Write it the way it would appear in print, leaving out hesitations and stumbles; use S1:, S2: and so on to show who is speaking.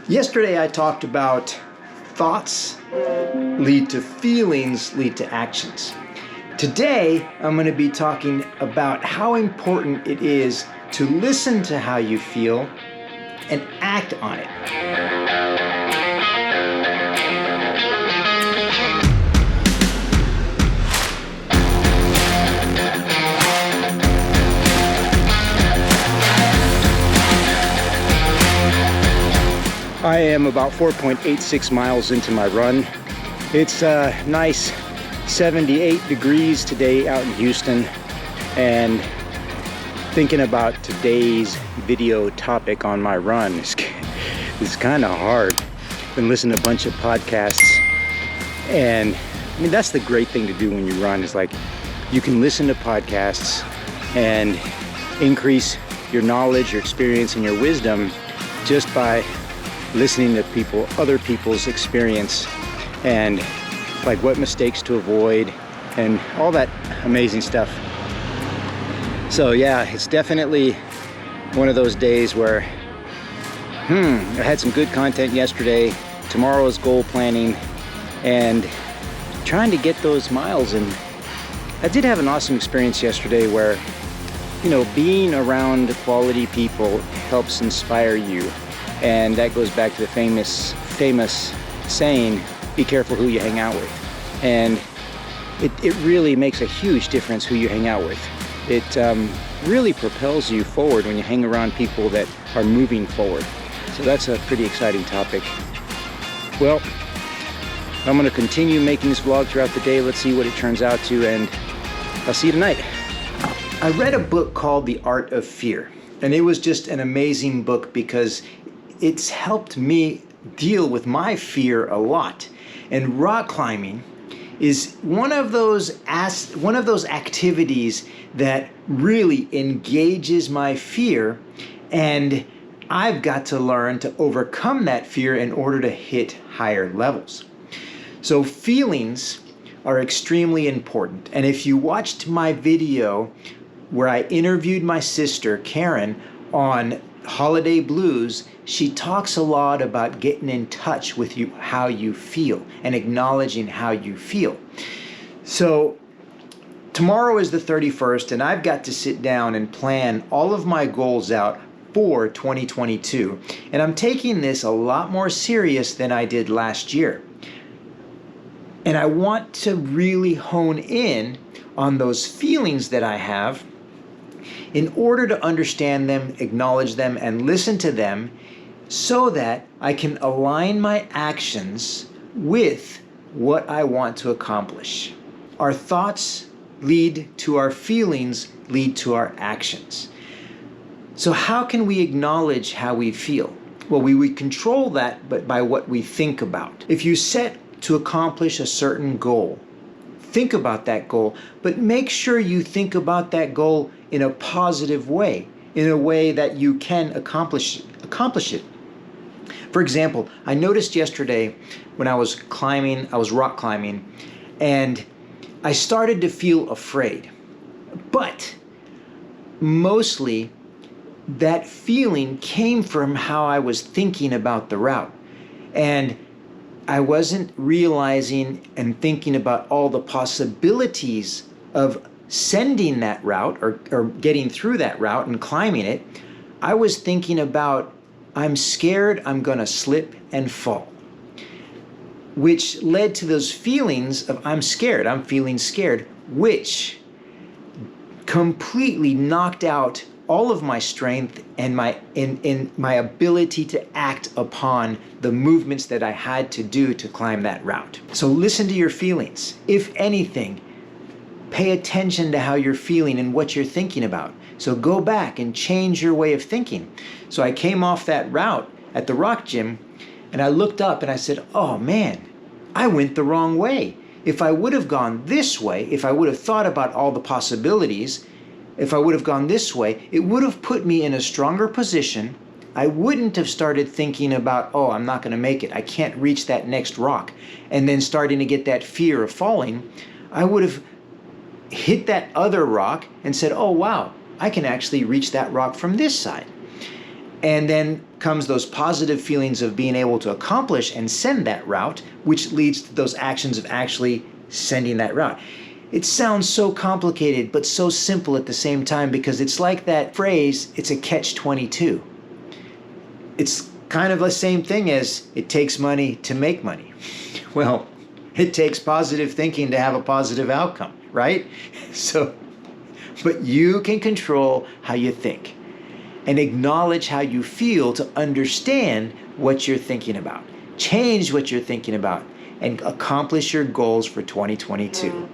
S1: Yesterday I talked about thoughts lead to feelings, lead to actions. Today I'm going to be talking about how important it is to listen to how you feel and act on it. I am about 4.86 miles into my run. It's nice 78 degrees today out in Houston, and thinking about today's video topic on my run is kind of hard. Been listening to a bunch of podcasts, and I mean that's the great thing to do when you run is like you can listen to podcasts and increase your knowledge, your experience, and your wisdom just by listening to other people's experience and like what mistakes to avoid and all that amazing stuff. So yeah, it's definitely one of those days where I had some good content yesterday. Tomorrow is goal planning and trying to get those miles. And I did have an awesome experience yesterday where, being around quality people helps inspire you. And that goes back to the famous saying, be careful who you hang out with. And it really makes a huge difference who you hang out with. It really propels you forward when you hang around people that are moving forward. So that's a pretty exciting topic. Well, I'm going to continue making this vlog throughout the day. Let's see what it turns out to, and I'll see you tonight. I read a book called The Art of Fear, and it was just an amazing book because it's helped me deal with my fear a lot. And rock climbing is one of those activities that really engages my fear, and I've got to learn to overcome that fear in order to hit higher levels. So feelings are extremely important. And if you watched my video where I interviewed my sister Karen on Holiday Blues, she talks a lot about getting in touch with how you feel and acknowledging how you feel. So tomorrow is the 31st, and I've got to sit down and plan all of my goals out for 2022. And I'm taking this a lot more serious than I did last year. And I want to really hone in on those feelings that I have in order to understand them, acknowledge them, and listen to them so that I can align my actions with what I want to accomplish. Our thoughts lead to our feelings, lead to our actions. So how can we acknowledge how we feel? Well, we would control that but by what we think about. If you set to accomplish a certain goal, think about that goal, but make sure you think about that goal in a positive way, in a way that you can accomplish it. For example, I noticed yesterday when I was rock climbing, and I started to feel afraid. But mostly that feeling came from how I was thinking about the route. And I wasn't realizing and thinking about all the possibilities of sending that route or getting through that route and climbing it. I was thinking about, I'm scared I'm gonna slip and fall, which led to those feelings of I'm feeling scared, which completely knocked out all of my strength and in my ability to act upon the movements that I had to do to climb that route. So listen to your feelings. If anything, pay attention to how you're feeling and what you're thinking about. So go back and change your way of thinking. So I came off that route at the rock gym, and I looked up and I said, oh man, I went the wrong way. If I would have gone this way, if I would have thought about all the possibilities, if I would have gone this way, it would have put me in a stronger position. I wouldn't have started thinking about, oh, I'm not going to make it. I can't reach that next rock. And then starting to get that fear of falling. I would have hit that other rock and said, oh, wow, I can actually reach that rock from this side. And then comes those positive feelings of being able to accomplish and send that route, which leads to those actions of actually sending that route. It sounds so complicated, but so simple at the same time, because it's like that phrase, it's a catch-22. It's kind of the same thing as it takes money to make money. Well, it takes positive thinking to have a positive outcome, right? But you can control how you think and acknowledge how you feel to understand what you're thinking about. Change what you're thinking about and accomplish your goals for 2022.